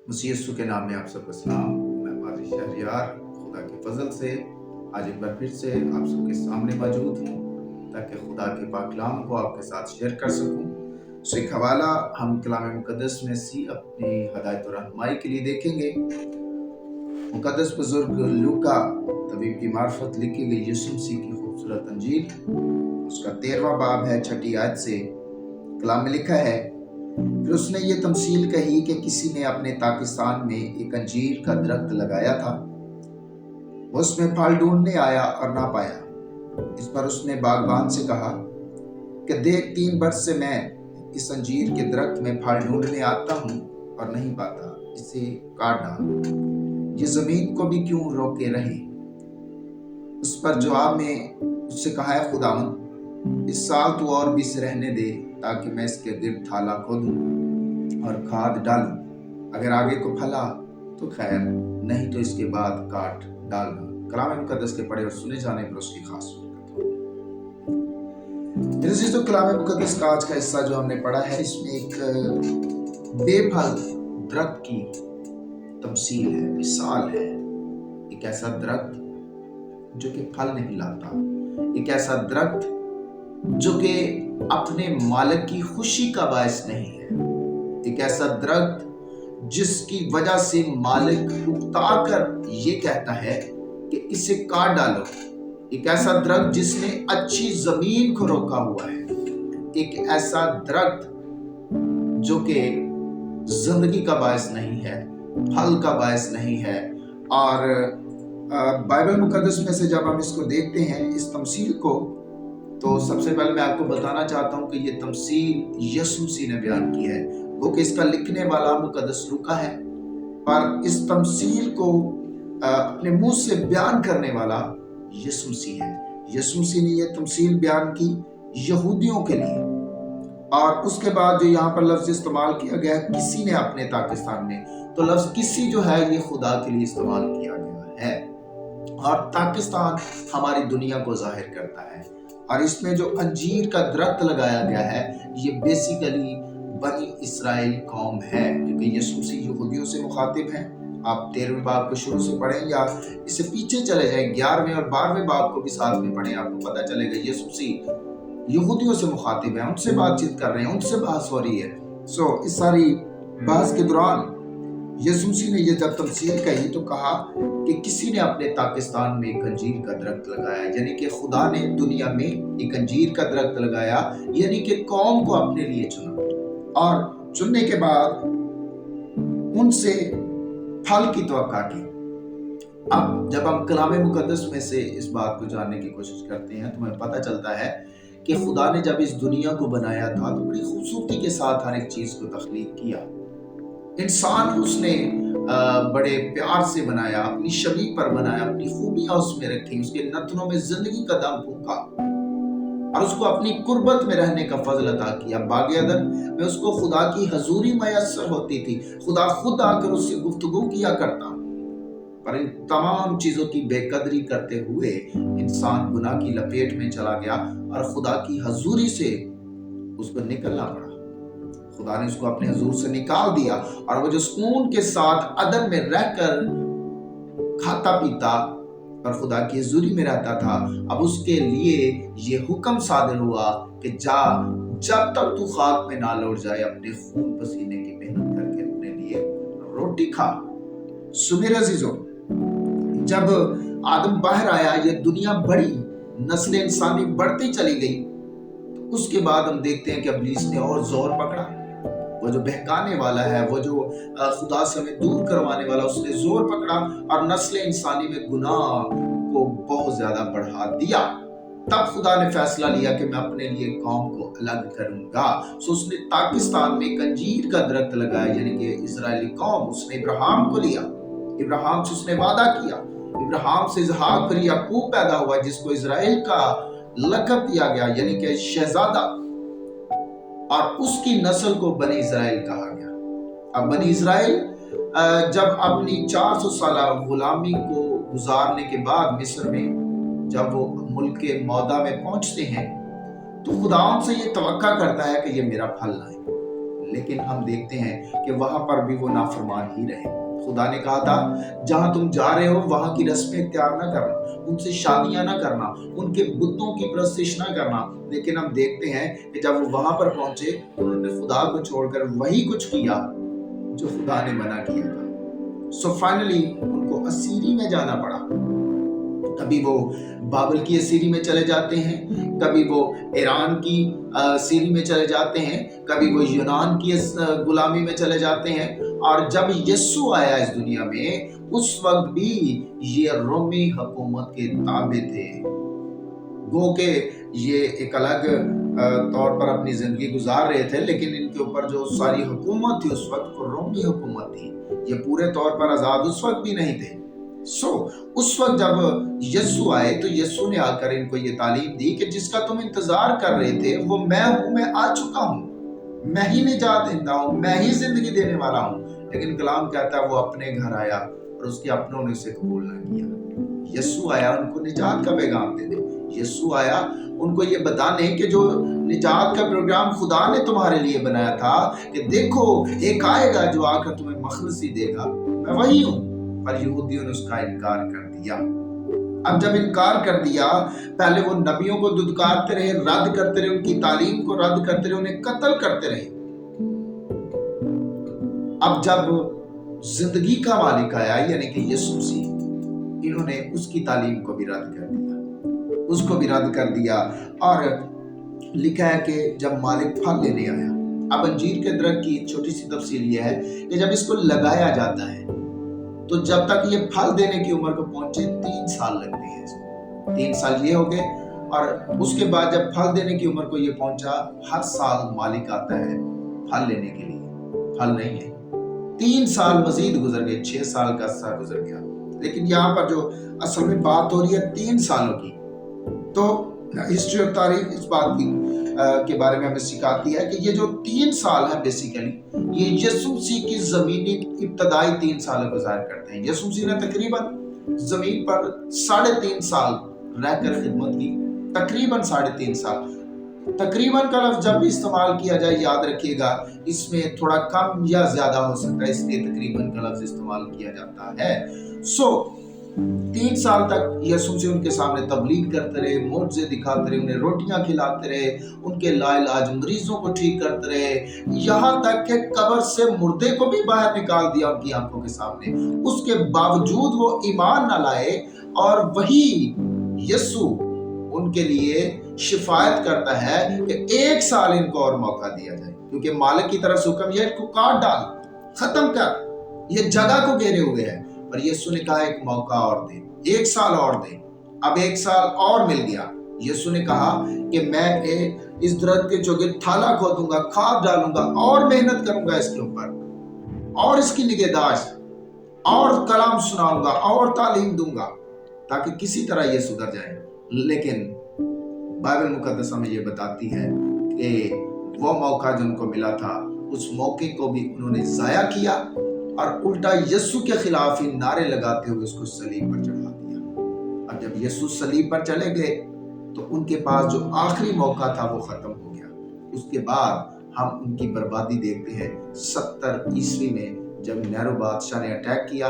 मसीह यीशु के नाम में आप सबको सलाम। मैं पाजी शहरियार खुदा के फजल से आज एक बार फिर से आप सबके सामने मौजूद हूँ ताकि खुदा के पाक कलाम को आपके साथ शेयर कर सकूँ। सो एक हवाला हम कलाम मुकद्दस में से अपनी हदायत और रहनुमाई के लिए देखेंगे। मुकद्दस बुजुर्ग लूका तबीब की मार्फत लिखी गई यीशु मसीह की खूबसूरत अंजील, उसका 13वां बाब है, 6 आयत से कलाम में लिखा है, फिर उसने ये तमसील कही कि किसी ने अपने ताकिस्तान में एक अंजीर का दरख्त लगाया था। वो उसमें फल ढूंढने आया और ना पाया। इस पर उसने बागबान से कहा कि देख, 3 वर्ष से मैं इस अंजीर के दरख्त में फल ढूंढने आता हूँ और नहीं पाता, इसे काट डाल, ये जमीन को भी क्यों रोके रहे। उस पर जवाब में उससे कहा है, खुदावंद, इस साल तो और भी से रहने दे ताकि मैं इसके गिर्द थाला खोदूं और खाद डालूं। अगर आगे को फला तो खैर, नहीं तो इसके बाद काट डालना। कलाम मुकद्दस के पढ़े और सुने जाने पर उसकी खास तो कलाम मुकद्दस का आज का हिस्सा जो हमने पढ़ा है, इसमें एक बेफल दरख्त की तमसील है, मिसाल है। एक ऐसा दरख्त जो कि फल नहीं लाता, एक ऐसा दरख्त जो कि अपने मालिक की खुशी का बायस नहीं है, एक ऐसा दरख्त जिसकी वजह से मालिक उकता कर ये कहता है कि इसे काट डालो, एक ऐसा दरख्त जिसने अच्छी जमीन को रोका हुआ है, एक ऐसा दरख्त जो कि जिंदगी का बायस नहीं है, फल का बायस नहीं है। और बाइबल मुकद्दस में से जब हम इसको देखते हैं, इस तमसील को, तो सबसे पहले मैं आपको बताना चाहता हूं कि ये तमसील यीशु मसीह ने बयान की है। वो कि इसका लिखने वाला मुकद्दस लूका है, पर इस तमसील को अपने मुंह से बयान करने वाला यीशु मसीह है। यीशु मसीह ने ये तमसील बयान की यहूदियों के लिए, और उसके बाद जो यहाँ पर लफ्ज इस्तेमाल किया गया है, किसी ने अपने ताकिस्तान में, तो लफ्ज किसी जो है ये खुदा के लिए इस्तेमाल किया गया है। और ताकिस्तान हमारी दुनिया को जाहिर करता है। और इसमें जो अंजीर का दरख्त लगाया गया है, ये बेसिकली बनी इस्राएल कौम है, क्योंकि यीशु मसीह यहूदियों से मुखातिब हैं। आप 13वें बाब को शुरू से पढ़ें या इससे पीछे चले जाएं, 11वें और 12वें बाब को भी साथ में पढ़ें, आपको पता चलेगा यीशु मसीह यहूदियों से मुखातिब है, उनसे बातचीत कर रहे हैं, उनसे बहस हो रही है। इस सारी बहस के दौरान यीशु मसीह ने ये जब तमसील कही तो कहा कि किसी ने अपने ताकिस्तान में एक अंजीर का दरख्त लगाया, यानी कि खुदा ने दुनिया में एक अंजीर का दरख्त लगाया, यानी कि कौम को अपने लिए चुना, और चुनने के बाद उनसे फल की तवक्का की। अब जब हम कलाम मुकद्दस में से इस बात को जानने की कोशिश करते हैं, तो हमें पता चलता है कि खुदा ने जब इस दुनिया को बनाया था तो बड़ी खूबसूरती के साथ हर एक चीज को तख्लीक किया। इंसान उसने बड़े प्यार से बनाया, अपनी शबीह पर बनाया, अपनी खूबियां उसमें रखी, उसके नथनों में जिंदगी का दम फूंका और उसको अपनी कुर्बत में रहने का फजल अता किया। बागे अदन में उसको खुदा की हजूरी मयस्सर होती थी, खुदा खुद आकर उससे गुफ्तगू किया करता। पर इन तमाम चीजों की बेकदरी करते हुए इंसान गुनाह की लपेट में चला गया और खुदा की हजूरी से उसको निकलना पड़ा। खुदा ने उसको अपने हुजूर से निकाल दिया और वो जो सुकून के साथ अदन में रहकर खाता पीता और खुदा की हजूरी में रहता था, अब उसके लिए ये हुक्म सादिर हुआ कि जा, जब तक तू खाक में ना लौट जाए, अपने खून पसीने की मेहनत करके अपने लिए रोटी खा। सुमेर अजीजों, जब आदम बाहर आया, ये दुनिया बढ़ी, नस्ल इंसानी बढ़ती चली गई, तो उसके बाद हम देखते हैं कि इब्लीस ने और जोर पकड़ा। वो जो बहकाने वाला है, वो जो खुदा से हमें दूर करवाने वाला, उसने जोर पकड़ा और नस्ल इंसानी में गुनाह को बहुत ज्यादा बढ़ा दिया। तब खुदा ने फैसला लिया कि मैं अपने लिए कौम को अलग करूंगा। उसने ताकिस्तान में एक अंजीर का दरख्त लगाया, यानी कि इजरायली कौम। उसने इब्राहिम को लिया, इब्राहिम से उसने वादा किया, इब्राहिम से इसहाक फिर याकूब पैदा हुआ, जिसको इजराइल का लक़ब दिया गया, यानी कि शहजादा, और उसकी नस्ल को बनी इजराइल कहा गया। अब बनी इजराइल जब अपनी 400 साल गुलामी को गुजारने के बाद मिस्र में जब वो मुल्क के मौदा में पहुंचते हैं, तो खुदा उनसे ये तवक्का करता है कि ये मेरा फल लाए, लेकिन हम देखते हैं कि वहां पर भी वो नाफरमान ही रहे। खुदा ने कहा था जहां तुम जा रहे हो वहां की रस्में इख्तियार ना करना, उनसे शादियां ना करना, उनके बुतों की परस्तिश ना करना। लेकिन हम देखते हैं कि जब वो वहां पर पहुंचे तो उन्होंने खुदा को छोड़कर वही कुछ किया जो खुदा ने मना किया था। सो फाइनली उनको असीरी में जाना पड़ा। कभी वो बाबल की असीरी में चले जाते हैं, कभी वो ईरान की असीरी में चले जाते हैं, कभी वो यूनान की गुलामी में चले जाते हैं। और जब यीशु आया इस दुनिया में उस वक्त भी ये रोमी हुकूमत के ताबे थे। गो के ये एक अलग तौर पर अपनी जिंदगी गुजार रहे थे, लेकिन इनके ऊपर जो सारी हुकूमत थी उस वक्त वो रोमी हुकूमत थी। ये पूरे तौर पर आजाद उस वक्त भी नहीं थे। उस वक्त जब यीशु आए तो यीशु ने आकर इनको ये तालीम दी कि जिसका तुम इंतजार कर रहे थे वो मैं हूं, मैं आ चुका हूं, मैं ही निजात देता हूं, मैं ही जिंदगी देने वाला हूं। लेकिन कलाम कहता है वो अपने घर आया और उसके अपनों ने उसे कबूल ना किया। यीशु आया उनको निजात का पैगाम देने, यीशु आया उनको ये बताने कि जो निजात का प्रोग्राम खुदा ने तुम्हारे लिए बनाया था कि देखो एक आएगा जो आकर तुम्हें मखलसी देगा, मैं वही हूं। पर यहूदियों ने उसका इनकार कर दिया। अब जब इनकार कर दिया, पहले वो नबियों को दुदकारते रहे, रद्द करते रहे, उनकी तालीम को रद्द करते रहे, उन्हें कत्ल करते रहे। अब जब जिंदगी का मालिक आया यानी कि यीशु मसीह, इन्होंने उसकी तालीम को भी रद्द कर दिया, उसको भी रद्द कर दिया। और लिखा है कि जब मालिक फल लेने आया, अब अंजीर के दरख्त की छोटी सी तफसील यह है कि जब इसको लगाया जाता है तो जब तक ये फल देने की उम्र को पहुंचे 3 साल लगते हैं इसको। 3 साल ये हो गए और उसके बाद जब फल देने की उम्र को ये पहुंचा, हर साल मालिक आता है फल लेने के लिए, फल नहीं है। 3 साल मजीद गुजर गए, 6 साल का अरसा गुजर गया। लेकिन यहाँ पर जो असल में बात हो रही है 3 सालों की, तो हिस्ट्री और तारीख इस बात की के बारे में हमें सिखाती है कि ये जो 3 साल है बेसिकली ये यीशु मसीह की जमीनी इब्तदाई 3 साल गुजार करते हैं। यीशु मसीह ने तकरीबन जमीन पर 3.5 साल रहकर खिदमत की, तकरीबन 3.5 साल। तकरीबन का लफ्ज जब भी इस्तेमाल किया जाए याद रखिएगा इसमें थोड़ा कम या ज्यादा हो सकता है, इसलिए तकरीबन का लफ्ज इस्तेमाल किया जाता है। 3 साल तक यीशु मसीह उनके सामने तबलीग करते रहे, मोज़े दिखाते रहे, उन्हें रोटियां खिलाते रहे, उनके लाइलाज मरीजों को ठीक करते रहे, यहाँ तक कि कब्र से मुर्दे को भी बाहर निकाल दिया उनकी आंखों के सामने। उसके बावजूद वो ईमान न लाए और वही यीशु उनके लिए शिफायत करता है कि 1 साल इनको और मौका दिया जाए, क्योंकि मालिक की तरफ से हुक्म यह इनको काट डाल, खत्म कर, ये जगह को घेरे हुए है। पर यीशु ने कहा एक मौका और दे, 1 साल और दे। अब 1 साल और मिल गया। यीशु ने कहा कि मैं इस दरख्त के चोगे थाला खोदूंगा, खाद डालूंगा और मेहनत करूंगा इसके ऊपर, और इसकी निगहदाश्त, और कलाम सुनाऊंगा और तालीम दूंगा ताकि किसी तरह ये सुधर जाए। लेकिन बाइबल मुकद्दस हमें ये बताती है कि वो मौका जो उनको मिला था उस मौके को भी उन्होंने जाया किया और उल्टा यीशु के खिलाफ ही नारे लगाते हुए उसको सलीब पर चढ़ा दिया। और जब यीशु सलीब पर चले गए तो उनके पास जो आखिरी मौका था वो खत्म हो गया। उसके बाद हम उनकी बर्बादी देखते हैं 70 ईस्वी में, जब नेरो बादशाह ने अटैक किया,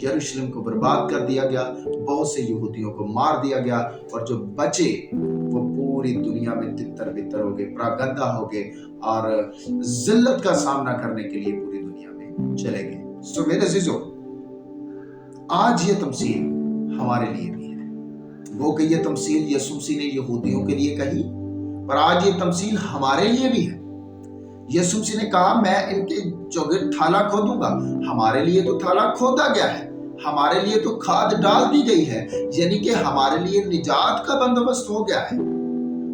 यरूशलेम को बर्बाद कर दिया गया, बहुत से यहूदियों को मार दिया गया और जो बचे वो पूरी दुनिया में तितर बितर हो गए, प्रागंदा हो गए और जिल्लत का सामना करने के लिए पूरी दुनिया में चले गए। सो मेरे अज़ीज़ों, आज ये तमसील हमारे लिए भी है। वो कि ये तमसील यीशु मसीह ने यहूदियों के लिए कही, पर आज ये तमसील हमारे लिए भी है। यीशु मसीह ने कहा मैं इनके चौगे थाला खोदूंगा। हमारे लिए तो थाला खोदा गया है, हमारे लिए तो खाद डाल दी गई है, यानी कि हमारे लिए निजात का बंदोबस्त हो गया है।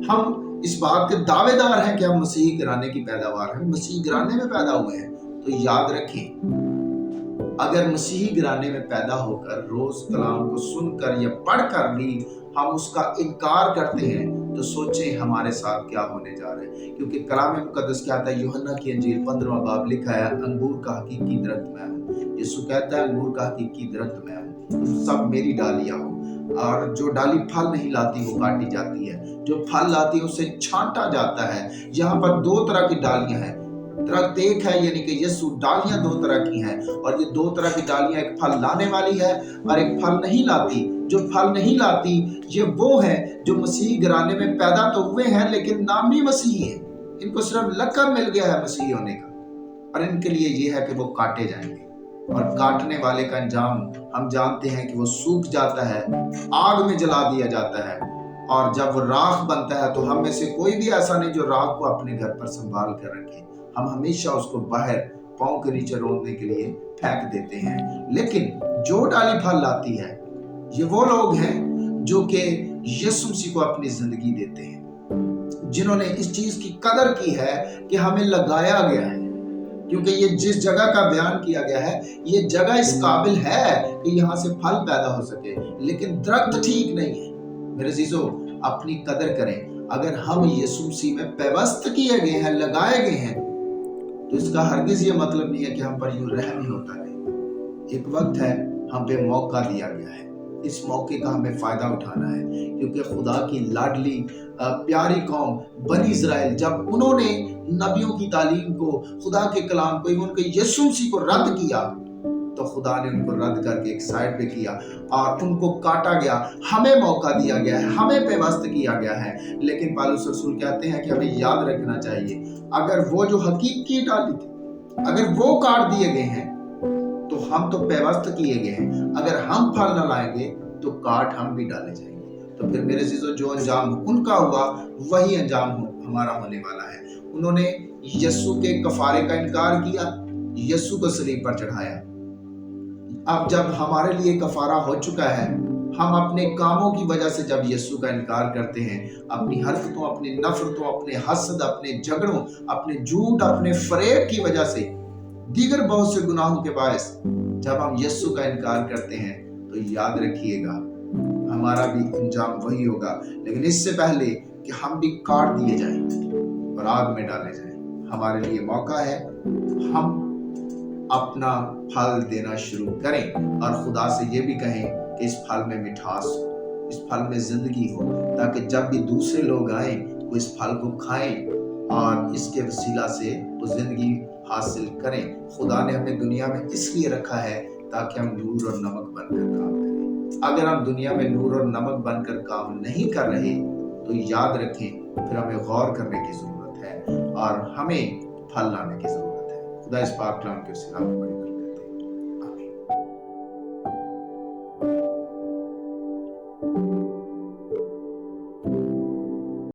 हम इस बात के दावेदार हैं कि हम मसीह घराने की पैदावार हैं, मसीह घराने में पैदा हुए हैं। तो याद रखें, अगर मसीही घराने में पैदा होकर रोज कलाम को सुनकर या पढ़कर भी हम उसका इनकार करते हैं तो सोचें हमारे साथ क्या होने जा रहा है। क्योंकि कलाम मुकद्दस कहता है, यूहन्ना की अंजील 15वां बाब लिखा है, अंगूर का हकीकी दरख्त मैं हूँ। यीशु कहता है अंगूर का हकीकी दरख्त मैं हूँ, सब मेरी डालियां हो, और जो डाली फल नहीं लाती वो काटी जाती है, जो फल लाती है उसे छांटा जाता है। यहाँ पर 2 तरह की डालियां हैं, درخت ایک ہے، یعنی کہ یسوع، ڈالیاں دو طرح کی ہیں، اور یہ دو طرح کی ڈالیاں ایک پھل لانے والی ہے اور ایک پھل نہیں لاتی۔ جو پھل نہیں لاتی یہ وہ ہے جو مسیح گھرانے میں پیدا تو ہوئے ہیں لیکن نامی مسیحی ہیں، ان کو صرف لقب مل گیا ہے مسیحی ہونے کا، اور ان کے لیے یہ ہے کہ وہ کاٹے جائیں گے، اور کاٹنے والے کا انجام ہم جانتے ہیں کہ وہ سوکھ جاتا ہے، آگ میں جلا دیا جاتا ہے، اور جب وہ راکھ بنتا ہے تو ہم میں سے کوئی بھی ایسا نہیں جو راکھ کو اپنے گھر پر سنبھال کر رکھے، ہم ہمیشہ اس کو باہر پاؤں کے نیچے روننے کے لیے پھینک دیتے ہیں۔ لیکن جو ڈالی پھل لاتی ہے یہ وہ لوگ ہیں جو کہ یسوع مسیح کو اپنی زندگی دیتے ہیں، جنہوں نے اس چیز کی قدر کی ہے کہ ہمیں لگایا گیا ہے، کیونکہ یہ جس جگہ کا بیان کیا گیا ہے یہ جگہ اس قابل ہے کہ یہاں سے پھل پیدا ہو سکے، لیکن درخت ٹھیک نہیں ہے۔ میرے عزیزو، اپنی قدر کریں۔ اگر ہم یسوع مسیح میں پیوست کیے گئے ہیں، لگائے گئے ہیں، تو اس کا ہرگز یہ مطلب نہیں ہے کہ ہم پر یوں رحم ہی ہوتا رہے۔ ایک وقت ہے، ہم پہ موقع دیا گیا ہے، اس موقع کا ہمیں فائدہ اٹھانا ہے، کیونکہ خدا کی لاڈلی پیاری قوم بنی اسرائیل، جب انہوں نے نبیوں کی تعلیم کو، خدا کے کلام کو، ان کے یسوع مسیح کو رد کیا، تو خدا نے ان کو رد کر کے ایک سائڈ پہ کیا اور ان کو کاٹا گیا۔ ہمیں موقع دیا گیا ہے، ہمیں پیوست کیا گیا ہے، لیکن پالوس رسول کہتے ہیں کہ ہمیں یاد رکھنا چاہیے، اگر وہ جو حقیقی ڈالی تھی اگر وہ کاٹ دیے گئے ہیں تو ہم تو پیوست کیے گئے ہیں، اگر ہم پھل نہ لائیں گے تو کاٹ ہم بھی ڈالے جائیں گے۔ تو پھر میرے عزیزو، جو انجام ان کا ہوا وہی انجام ہمارا ہونے والا ہے۔ انہوں نے یسوع کے کفارے کا انکار کیا، یسوع کو صلیب پر چڑھایا۔ اب جب ہمارے لیے کفارہ ہو چکا ہے، ہم اپنے کاموں کی وجہ سے جب یسوع کا انکار کرتے ہیں، اپنی حرکتوں، اپنی نفرتوں، اپنے حسد، اپنے جھگڑوں، اپنے جھوٹ، اپنے فریب کی وجہ سے، دیگر بہت سے گناہوں کے باعث جب ہم یسوع کا انکار کرتے ہیں، تو یاد رکھیے گا ہمارا بھی انجام وہی ہوگا، لیکن اس سے پہلے کہ ہم بھی کاٹ دیے جائیں اور آگ میں ڈالے جائیں، ہمارے لیے موقع ہے ہم اپنا پھل دینا شروع کریں اور خدا سے یہ بھی کہیں کہ اس پھل میں مٹھاس ہو، اس پھل میں زندگی ہو، تاکہ جب بھی دوسرے لوگ آئیں وہ اس پھل کو کھائیں اور اس کے وسیلہ سے وہ زندگی حاصل کریں۔ خدا نے ہمیں دنیا میں اس لیے رکھا ہے تاکہ ہم نور اور نمک بن کر کام کریں۔ اگر ہم دنیا میں نور اور نمک بن کر کام نہیں کر رہے تو یاد رکھیں پھر ہمیں غور کرنے کی ضرورت ہے اور ہمیں پھل لانے کی ضرورت ہے۔ خدا اس پاک کلام کے وسیلہ میں